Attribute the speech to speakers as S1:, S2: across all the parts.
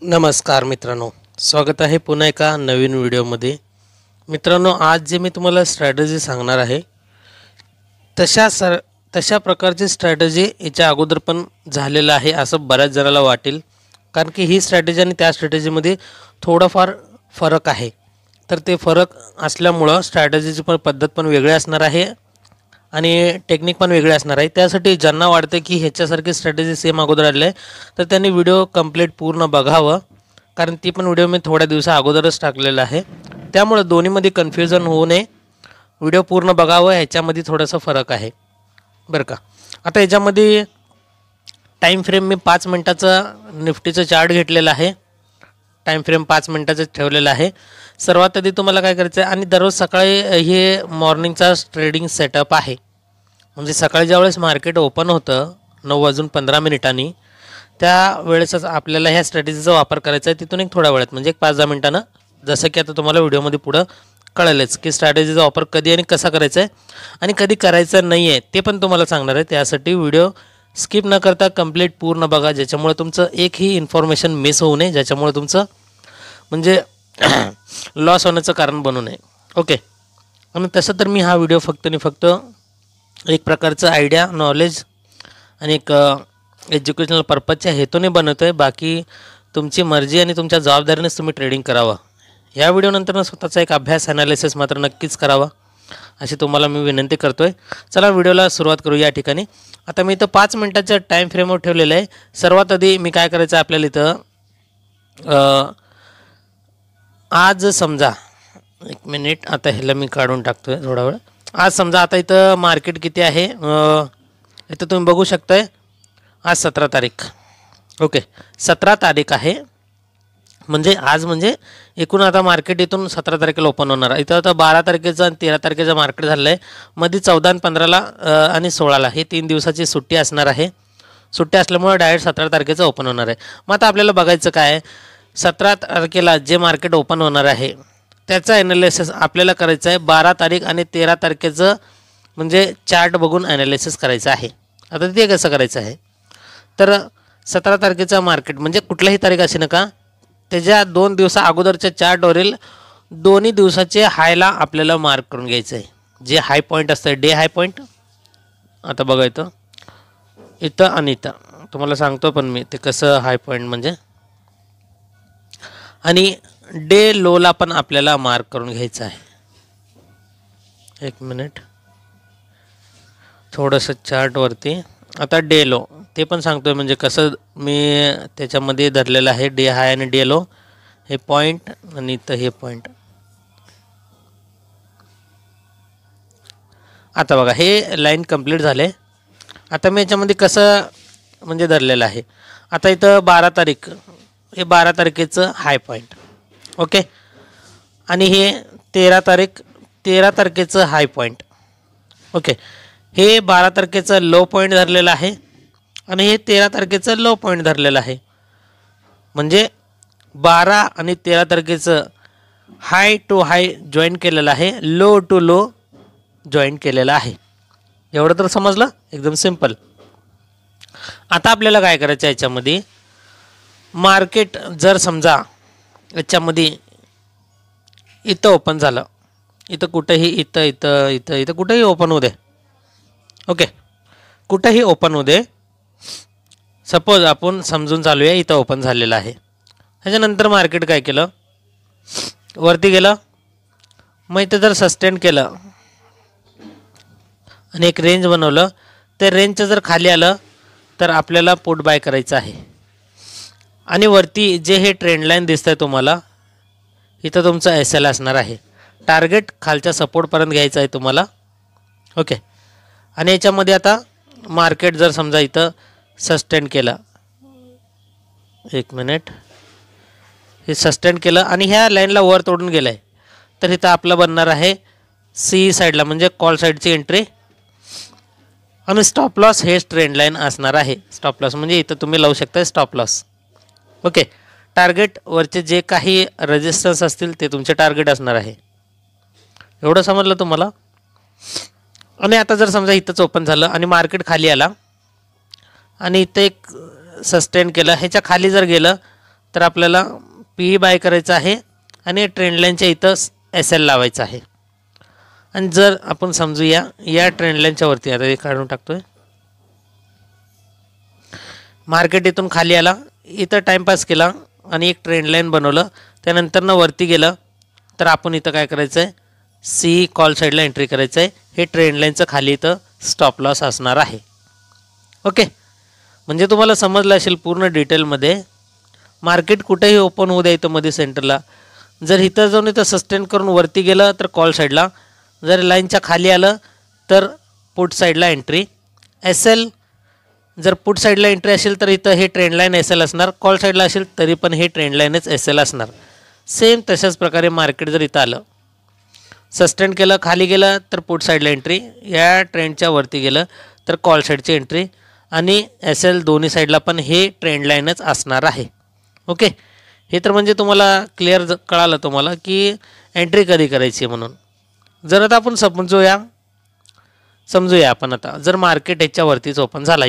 S1: नमस्कार मित्रांनो, स्वागत आहे पुन्हा एका नवीन व्हिडिओमध्ये। मित्रांनो, आज जे मी तुम्हाला स्ट्रॅटेजी सांगणार आहे तशा प्रकारची स्ट्रॅटेजी याच्या अगोदर पण झालेलं आहे असं बऱ्याच जणांना वाटेल, कारण की ही स्ट्रॅटेजी आणि त्या स्ट्रॅटेजीमध्ये थोडाफार फरक आहे। तर ते फरक असल्यामुळे स्ट्रॅटेजीची पद्धत पण वेगळी असणार आहे आणि टेक्निक पण वेगळे असणार आहे। त्यासाठी ज्यांना वाटते की ह्याच्यासारखी स्ट्रॅटेजी सेम अगोदर आली आहे तर त्यांनी व्हिडिओ कंप्लीट पूर्ण बघावं, कारण ती पण व्हिडिओ मी थोड्या दिवसा अगोदरच टाकलेला आहे। त्यामुळे दोन्हीमध्ये कन्फ्युजन होऊ नये, व्हिडिओ पूर्ण बघावं। ह्याच्यामध्ये थोडासा फरक आहे बरं का। आता याच्यामध्ये टाइम फ्रेम मी 5 मिनिटाचा निफ्टीचा चार्ट घेतलेला आहे। टाइम फ्रेम 5 मिनिटाचा ठेवलेला आहे। सर्वात आधी तुम्हाला काय करायचं आहे, आणि दररोज सकाळी हे मॉर्निंगचा ट्रेडिंग सेटअप आहे, म्हणजे सकाळी ज्यावेळेस मार्केट ओपन होतं 9:15 त्या वेळेसच आपल्याला ह्या स्ट्रॅटेजीचा वापर करायचा आहे। तिथून एक थोड्या वेळात म्हणजे 5-10 मिनिटांना, जसं की आता तुम्हाला व्हिडिओमध्ये पुढं कळेलच की स्ट्रॅटेजीचा वापर कधी आणि कसा करायचा आहे आणि कधी करायचा नाही आहे ते पण तुम्हाला सांगणार आहे। त्यासाठी व्हिडिओ स्किप न करता कंप्लीट पूर्ण बघा, ज्याच्यामुळे तुमचं एकही इन्फॉर्मेशन मिस होऊ नये, ज्याच्यामुळे तुमचं म्हणजे लॉस होण्याचं कारण बनू नये। ओके, आणि तसं तर मी हा व्हिडिओ फक्त आणि फक्त एक प्रकारचं आयडिया, नॉलेज आणि एक एज्युकेशनल पर्पजच्या हेतूने बनवतो आहे। बाकी तुमची मर्जी आणि तुमच्या जबाबदारीनेच तुम्ही ट्रेडिंग करावं। या व्हिडिओनंतर स्वतःचा एक अभ्यास ॲनालिसिस मात्र नक्कीच करावा अशी तुम्हाला मी विनंती करतो आहे। चला व्हिडिओला सुरुवात करू। या ठिकाणी आता मी इथं 5 मिनिटाच्या टाईम फ्रेमवर ठेवलेलं आहे। सर्वात आधी मी काय करायचं आहे, आपल्याला इथं आज समजा, एक मिनिट, आता ह्याला मी काढून टाकतो आहे थोडा वेळ। आज समजा आता इथं मार्केट किती आहे, इथं तुम्ही बघू शकताय आज 17 तारीख। ओके, 17 तारीख आहे, म्हणजे आज म्हणजे एकूण आता मार्केट इथून 17 तारखेला ओपन होणार आहे। इथं आता 12 तारखेचं आणि 13 तारखेचं मार्केट झालं आहे। मध्ये 14 आणि 15ला आणि 16ला हे 3 दिवसाची सुट्टी असणार आहे। सुट्टी असल्यामुळे डायरेक्ट 17 तारखेचं ओपन होणार आहे। मग आता आपल्याला बघायचं काय आहे, 17 तारखेला जे मार्केट ओपन होणार आहे त्याचा ॲनालिसिस आपल्याला करायचं आहे 12 तारीख आणि 13 तारखेचं, म्हणजे चार्ट बघून ॲनालिसिस करायचं आहे। आता ते कसं करायचं आहे, तर 17 तारखेचा मार्केट म्हणजे कुठल्याही तारीख असे नका, त्याच्या 2 दिवसा अगोदरच्या चार्टवरील दोन्ही दिवसाचे हायला आपल्याला मार्क करून घ्यायचं आहे। जे हाय पॉईंट असतं, डे हाय पॉईंट, आता बघा इथं आणि इथं तुम्हाला सांगतो पण मी ते कसं हाय पॉईंट म्हणजे, आणि डे लोला पण आपल्याला मार्क करून घ्यायचं आहे। एक मिनिट, थोडंसं चार्टवरती आता डे लो ते पण सांगतोय, म्हणजे कसं मी त्याच्यामध्ये धरलेलं आहे डे हाय आणि डे लो, हे पॉईंट आणि इथं हे पॉईंट। आता बघा हे लाईन कंप्लीट झाले। आता मी याच्यामध्ये कसं म्हणजे धरलेलं आहे, आता इथं 12 तारीख, हे 12 तारखेचं हाय पॉईंट, ओके, आणि हे 13 तारखेचं हाय पॉईंट, ओके, हे 12 तारखेचं लो पॉईंट धरलेलं आहे आणि हे 13 तारखेचं लो पॉईंट धरलेलं आहे। म्हणजे 12 आणि 13 तारखेचं हाय टू हाय जॉईन केलेलं आहे, लो टू लो जॉईन केलेलं आहे। एवढं तर समजलं, एकदम सिंपल। आता आपल्याला काय करायचं आहे, याच्यामध्ये मार्केट जर समजा याच्यामध्ये इथं ओपन झालं, इथं कुठेही इथं इथं इथं इथं कुठेही ओपन होऊ दे, ओके, कुठेही ओपन होऊ दे, सपोज आपण समजून चालू आहे इथं ओपन झालेलं आहे। त्याच्यानंतर मार्केट काय केलं, वरती गेलं, मग इथं जर सस्टेन केलं आणि एक रेंज बनवलं, ते रेंजचं जर खाली आलं तर आपल्याला पुट बाय करायचं आहे। आणि वरती जे हे ट्रेंड लाईन दिसतंय तुम्हाला, इथं तुमचं SL असणार आहे। टार्गेट खालच्या सपोर्टपर्यंत घ्यायचं आहे तुम्हाला, ओके। आणि याच्यामध्ये आता मार्केट जर समजा इथं सस्टेन केलं, एक मिनिट, हे सस्टेन केलं आणि ह्या लाईनला वर तोडून गेलं आहे, तर इथं आपलं बनणार आहे CE साईडला, म्हणजे कॉल साईडची एंट्री, आणि स्टॉप लॉस हे ट्रेंड लाईन असणार आहे। स्टॉप लॉस म्हणजे इथं तुम्ही लावू शकता स्टॉप लॉस, ओके। टार्गेट वरचे जे काही रेजिस्टन्स असतील ते तुमचे टार्गेट असणार आहे। एवढं समजलं तुम्हाला। आणि आता जर समजा इथंच ओपन झालं आणि मार्केट खाली आला आणि इथे एक सस्टेन केलं, ह्याच्या खाली जर गेलं तर आपल्याला पी बाय करायचं आहे आणि ट्रेंड लाईनच्या इथं SL लावायचं आहे. आणि जर आपण समजूया या ट्रेंड लाईनच्या वरती, आता हे काढून टाकतोय, मार्केट इथून खाली आला, इथं टाईमपास केला आणि एक ट्रेंड लाईन बनवलं, त्यानंतर वरती गेलं, तर आपण इथं काय करायचं आहे, सी कॉल साईडला एंट्री करायचं आहे. हे ट्रेंड लाईनचं खाली इथं स्टॉप लॉस असणार आहे. ओके, म्हणजे तुम्हाला समजलं असेल पूर्ण डिटेलमध्ये. मार्केट कुठेही ओपन होऊ द्या इथं मध्ये सेंटरला, जर इथं जाऊन इथं सस्टेन करून वरती गेलं तर कॉल साईडला, जर लाईनच्या खाली आलं तर पुट साईडला एंट्री. SL जर पुट साईडला एंट्री असेल तर इथं हे ट्रेंड लाईन SL असणार, कॉल साईडला असेल तरी पण हे ट्रेंड लाईनच SL असणार. सेम तशाच प्रकारे मार्केट जर इथं आलं, सस्टेन केलं, खाली गेलं तर पुट साईडला एंट्री, या ट्रेंडच्या वरती गेलं तर कॉल साईडची एंट्री, आणि SL दोन्ही साईडला पण हे ट्रेंड लाईनच असणार आहे. ओके, हे तर म्हणजे तुम्हाला क्लिअर कळालं तुम्हाला की एंट्री कधी करायची म्हणून. जर आता आपण समजूया आपण आता, जर मार्केट ह्याच्यावरतीच ओपन झाला,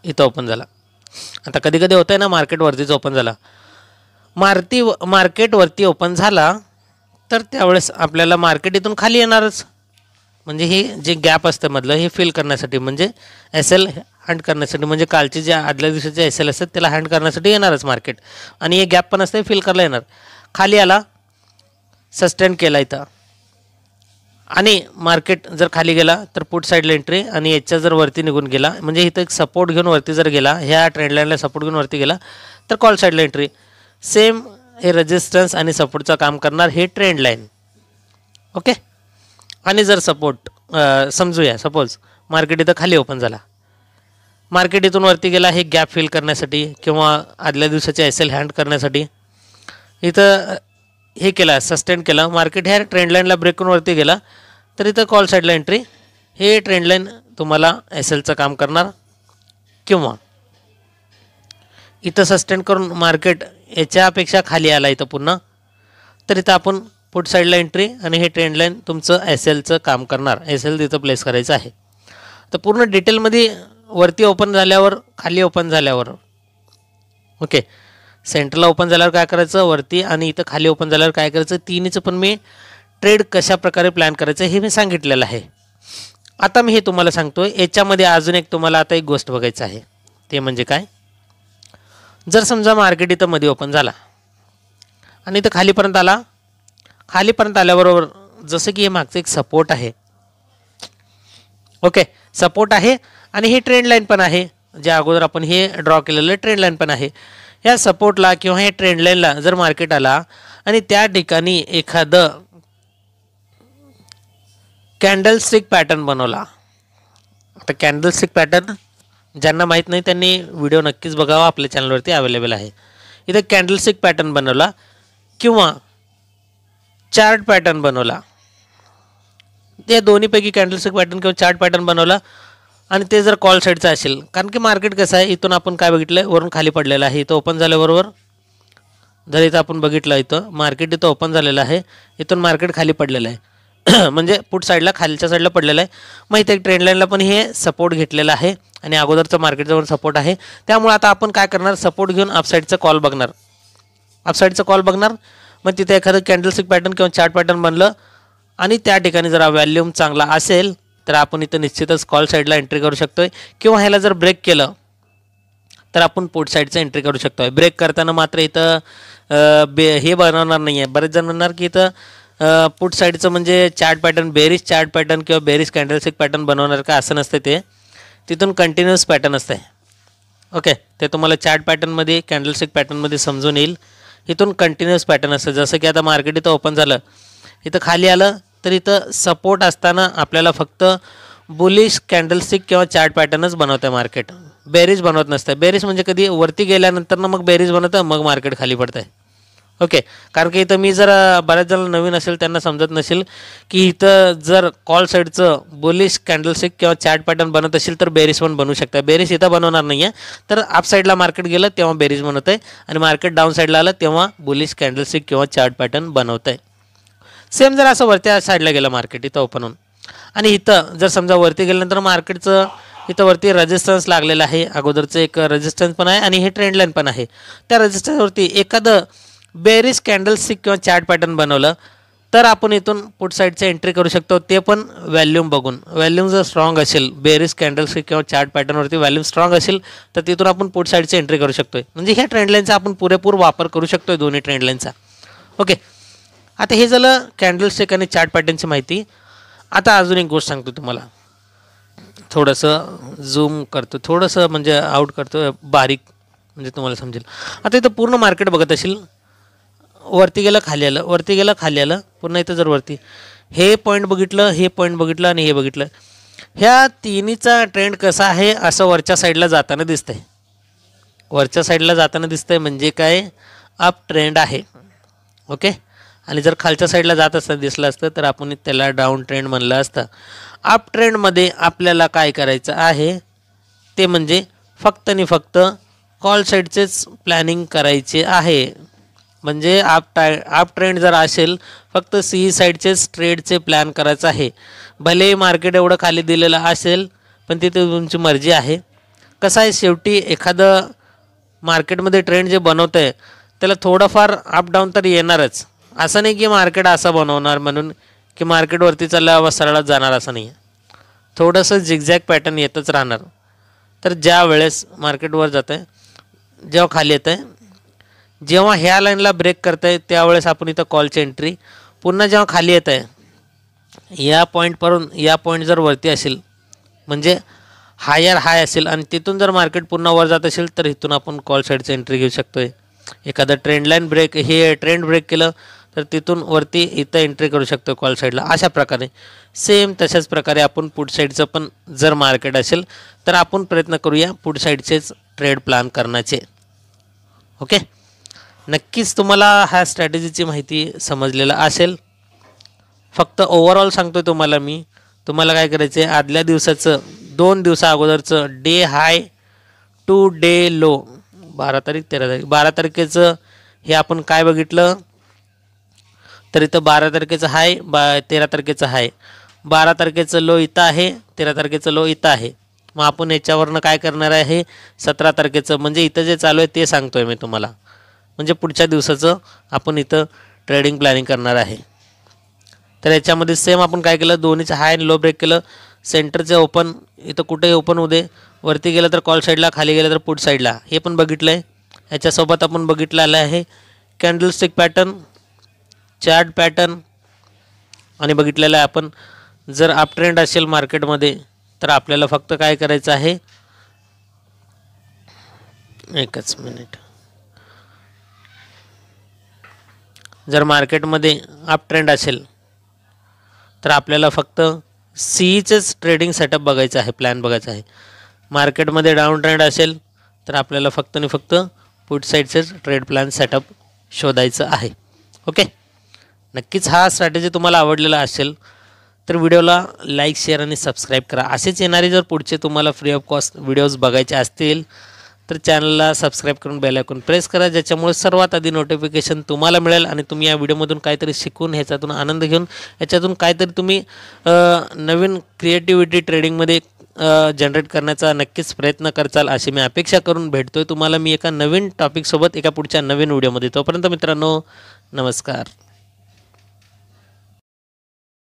S1: इथं ओपन झाला, आता कधी कधी होतं आहे ना मार्केट वरतीच ओपन झाला, मार्केट वरती ओपन झाला तर त्यावेळेस आपल्याला मार्केट इथून खाली येणारच. म्हणजे हे जे गॅप असतं मधलं हे फिल करण्यासाठी, म्हणजे SL हँड करण्यासाठी, म्हणजे कालचे जे आदल्या दिवसाचे SL असतात त्याला हँड करण्यासाठी येणारच मार्केट, आणि हे गॅप पण असते फिल करायला येणार. खाली आला, सस्टेन केला इथं, आणि मार्केट जर खाली गेला तर पुट साईडला एंट्री, आणि याच्या जर वरती निघून गेला, म्हणजे इथं एक सपोर्ट घेऊन वरती जर गेला, ह्या ट्रेंड लाईनला सपोर्ट घेऊन वरती गेला तर कॉल साईडला एंट्री. सेम हे रेजिस्टन्स आणि सपोर्टचं काम करणार हे ट्रेंड लाईन. ओके, आणि जर सपोर्ट समजूया, सपोज मार्केट इथं खाली ओपन झाला, मार्केट इथून वरती गेला हे गॅप फिल करण्यासाठी किंवा आदल्या दिवसाचे SL हँड करण्यासाठी, इथं हे केला, सस्टेन केला, मार्केट ह्या ट्रेंड लाईनला ब्रेक करून वरती गेला तर इथं कॉल साईडला एंट्री. हे ट्रेंड लाईन तुम्हाला SLचं काम करणार. किंवा इथं सस्टेन करून मार्केट याच्यापेक्षा खाली आला इथं पुन्हा, तर इथं आपण पुट साईडला एंट्री, आणि हे ट्रेंड लाईन तुमचं SLचं काम करणार. SL तिथं प्लेस करायचं आहे. तर पूर्ण डिटेलमध्ये वरती ओपन झाल्यावर, खाली ओपन झाल्यावर, ओके, सेंटरला ओपन झाल्यावर काय करायचं वरती, आणि इथं खाली ओपन झाल्यावर काय करायचं, तिन्हीचं पण मी ट्रेड कशा प्रकारे प्लॅन करायचं हे मी सांगितलेलं आहे. आता मी हे तुम्हाला सांगतो. याच्यामध्ये अजून एक तुम्हाला आता एक गोष्ट बघायचं आहे, ते म्हणजे काय, जर समजा मार्केट इथं मध्ये ओपन झाला आणि इथं खालीपर्यंत आला, खालीपर्यंत आल्याबरोबर जसं की हे मागचं एक सपोर्ट आहे, ओके, सपोर्ट आहे, आणि हे ट्रेंड लाईन पण आहे, ज्या अगोदर आपण हे ड्रॉ केलेलं ट्रेंड लाईन पण आहे. या सपोर्टला किंवा हे ट्रेंड लाईनला जर मार्केट आला आणि त्या ठिकाणी एखादं कॅन्डलस्टिक पॅटर्न बनवला, आता कॅन्डलस्टिक पॅटर्न ज्यांना माहीत नाही त्यांनी व्हिडिओ नक्कीच बघावा, आपल्या चॅनलवरती अवेलेबल आहे. इथं कॅन्डलस्टिक पॅटर्न बनवला किंवा चार्ट पॅटर्न बनवला, त्या दोन्हीपैकी कॅन्डलस्टिक पॅटर्न किंवा चार्ट पॅटर्न बनवला, आणि ते जर कॉल साईडचं असेल, कारण की मार्केट कसं आहे, इथून आपण काय बघितलं, वरून खाली पडलेलं आहे, इथं ओपन झाल्याबरोबर जर इथं आपण बघितलं, इथं मार्केट इथं ओपन झालेलं आहे, इथून मार्केट खाली पडलेलं आहे, म्हणजे पुट साईडला खालच्या साईडला पडलेलं आहे. मग इथे एक ट्रेंड लाईनला पण हे सपोर्ट घेतलेलं आहे, आणि अगोदरचं मार्केटजवळ सपोर्ट आहे. त्यामुळे आता आपण काय करणार, सपोर्ट घेऊन अपसाईडचं कॉल बघणार, अपसाईडचं कॉल बघणार. मग तिथे एखादं कॅन्डलस्टिक पॅटर्न किंवा चार्ट पॅटर्न बनलं, आणि त्या ठिकाणी जर वॅल्यूम चांगला असेल तर आपण इथं निश्चितच कॉल साईडला एंट्री करू शकतोय, किंवा ह्याला जर ब्रेक केलं तर आपण पुट साईडचं एंट्री करू शकतोय. ब्रेक करताना मात्र इथं हे बनवणार नाही आहे. बरेच जण म्हणणार की इथं पुट साईडचं म्हणजे chart pattern, bearish chart pattern किंवा बेरिश कॅन्डलस्टिक पॅटर्न बनवणार का, असं नसतं. ते तिथून कंटिन्युअस पॅटर्न असतं. ओके, ते तुम्हाला चार्ट पॅटर्नमध्ये कॅन्डलस्टिक पॅटर्नमध्ये समजून येईल. इथून कंटिन्युअस पॅटर्न असतं. जसं की आता मार्केट इथं ओपन झालं, इथं खाली आलं तर इथं सपोर्ट असताना आपल्याला फक्त बुलिश कॅन्डलस्टिक किंवा चार्ट पॅटर्नच बनवतं मार्केट, बेरिश बनवत नसतं. बेरिश म्हणजे कधी वरती गेल्यानंतर मग बेरिश बनवतं, मग मार्केट खाली पडतं. ओके, कारण की इथं मी जर बऱ्याच जण नवीन असेल त्यांना समजत नसेल की इथं जर कॉल साईडचं बुलिश कॅन्डलस्टिक किंवा चार्ट पॅटर्न बनवत असेल तर बेरिश पण बनवू शकतं. बेरिश इथं बनवणार नाही आहे, तर अप साईडला मार्केट गेलं तेव्हा बेरिश बनवतं आहे, आणि मार्केट डाऊन साईडला आलं तेव्हा बुलिश कॅन्डलस्टिक किंवा चार्ट पॅटर्न बनवतं आहे. सेम जर असं वरती साईडला गेलं मार्केट इथं ओपन होऊन, आणि इथं जर समजा वरती गेल्यानंतर मार्केटचं इथं वरती रेजिस्टन्स लागलेला आहे, अगोदरचं एक रेजिस्टन्स पण आहे आणि हे ट्रेंड लाईन पण आहे. त्या रेजिस्टन्सवरती एखादं बेरिश कॅन्डलस्टिक किंवा चार्ट पॅटर्न बनवलं तर आपण इथून पुट साईडचं एंट्री करू शकतो, ते पण व्हॅल्यूम बघून. व्हॅल्यूम जर स्ट्रॉंग असेल, बेरिश कॅन्डलस्टिक किंवा चार्ट पॅटर्नवरती व्हॅल्यूम स्ट्रॉंग असेल तर तिथून आपण पुट साईडची एंट्री करू शकतोय. म्हणजे ह्या ट्रेंड लाईनचा आपण पुरेपूर वापर करू शकतोय, दोन्ही ट्रेंड लाईनचा. ओके, आता हे झालं कॅन्डलस्टिक आणि चार्ट पॅटर्नची माहिती. आता अजून एक गोष्ट सांगतो तुम्हाला, थोडंसं झूम करतो, थोडंसं म्हणजे आउट करतो बारीक, म्हणजे तुम्हाला समजेल. आता इथं पूर्ण मार्केट बघत असेल, वरती गेलं खाली आलं, वरती गेलं खाली आलं, पुन्हा इथं जर वरती हे पॉईंट बघितलं, हे पॉईंट बघितलं आणि हे बघितलं, ह्या तिन्हीचा ट्रेंड कसा आहे असं वरच्या साईडला जाताना दिसतंय. वरच्या साईडला जाताना दिसतंय म्हणजे काय, अप ट्रेंड आहे. ओके, आणि जर खालच्या साईडला जात असतं दिसलं असतं तर आपण त्याला डाऊन ट्रेंड म्हणलं असतं. अप ट्रेंडमध्ये आपल्याला काय करायचं आहे ते म्हणजे फक्त आणि फक्त कॉल साईडचेच प्लॅनिंग करायचे आहे. म्हणजे अप ट्रेंड जर असेल फक्त सी साईडचेच ट्रेडचे प्लॅन करायचं आहे. भले मार्केट एवढं खाली दिलेलं असेल पण तिथे तुमची मर्जी आहे. कसं आहे, शेवटी एखादं मार्केटमध्ये ट्रेंड जे बनवतं आहे त्याला थोडंफार अप डाऊन तर येणारच. असं नाही की मार्केट असं बनवणार म्हणून की मार्केटवरती चालल्यावर सरळच जाणार असं नाही आहे. थोडंसं झिगझॅग पॅटर्न येतच राहणार. तर ज्या वेळेस मार्केटवर जातं आहे, जेव्हा खाली येतं आहे, जेव्हा ह्या लाईनला ब्रेक करत आहे त्यावेळेस आपण इथं कॉलची एंट्री. पुन्हा जेव्हा खाली येत आहे या पॉईंटवरून या पॉईंट जर वरती असेल म्हणजे हायर हाय असेल आणि तिथून जर मार्केट पुन्हा वर जात असेल तर इथून आपण कॉल साईडची एंट्री घेऊ शकतो आहे. एखादं ट्रेंड लाईन ब्रेक, हे ट्रेंड ब्रेक केलं तर तिथून वरती इथं एंट्री करू शकतो कॉल साईडला. अशा प्रकारे सेम तशाच प्रकारे आपण पुट साईडचं पण जर मार्केट असेल तर आपण प्रयत्न करूया पुट साईडचेच ट्रेड प्लॅन करण्याचे. ओके, नक्कीच तुम्हाला ह्या स्ट्रॅटेजीची माहिती समजलेलं असेल. फक्त ओव्हरऑल सांगतो तुम्हाला मी, तुम्हाला काय करायचं आहे, आदल्या दिवसाचं 2 दिवसा अगोदरचं day high to day low, 12 तारीख 13 तारीख, 12 तारखेचं हे आपण काय बघितलं तर इथं 12 तारखेचं हाय, 13 तारखेचं हाय, 12 तारखेचं लो इथं आहे, 13 तारखेचं लो इथं आहे. मग आपण याच्यावरनं काय करणार आहे, 17 तारखेचं म्हणजे इथं जे चालू आहे ते सांगतो आहे मी तुम्हाला. म्हणजे पुढच्या दिवसाचं आपण इथं ट्रेडिंग प्लॅनिंग करणार आहे. तर याच्यामध्ये सेम आपण काय केलं, दोन्हीचं हाय आणि लो ब्रेक केलं. सेंटरचे ओपन इथं कुठेही ओपन होऊ दे, वरती गेलं तर कॉल साईडला, खाली गेलं तर पुट साईडला, हे पण बघितलं आहे. याच्यासोबत आपण बघितलं आलं आहे कॅन्डलस्टिक पॅटर्न, चार्ट पॅटर्न आणि बघितलेलं आहे आपण जर अप ट्रेंड असेल मार्केटमध्ये तर आपल्याला फक्त काय करायचं आहे, एकच मिनिट, जर मार्केटमध्ये अप ट्रेंड असेल तर आपल्याला फक्त सीईचेच ट्रेडिंग सेटअप बघायचं आहे, प्लॅन बघायचा आहे. मार्केटमध्ये डाऊन ट्रेंड असेल तर आपल्याला फक्त आणि फक्त पुट साईडचेच ट्रेड प्लॅन सेटअप शोधायचं आहे. ओके, नक्कीच हा स्ट्रॅटेजी तुम्हाला आवडलेला असेल तर व्हिडिओला लाईक, शेअर आणि सबस्क्राईब करा. असेच येणारे जर पुढचे तुम्हाला फ्री ऑफ कॉस्ट व्हिडिओज बघायचे असतील तर चॅनलला सबस्क्राईब करून बेल आयकॉन प्रेस करा, ज्याच्यामुळे सर्वात आधी नोटिफिकेशन तुम्हाला मिळेल आणि तुम्ही या व्हिडिओमधून काहीतरी शिकून, ह्याच्यातून आनंद घेऊन, याच्यातून काहीतरी तुम्ही नवीन क्रिएटिव्हिटी ट्रेडिंगमध्ये जनरेट करण्याचा नक्कीच प्रयत्न करचाल अशी मी अपेक्षा करून भेटतोय तुम्हाला मी एका नवीन टॉपिकसोबत एका पुढच्या नवीन व्हिडिओमध्ये. तोपर्यंत मित्रांनो, नमस्कार.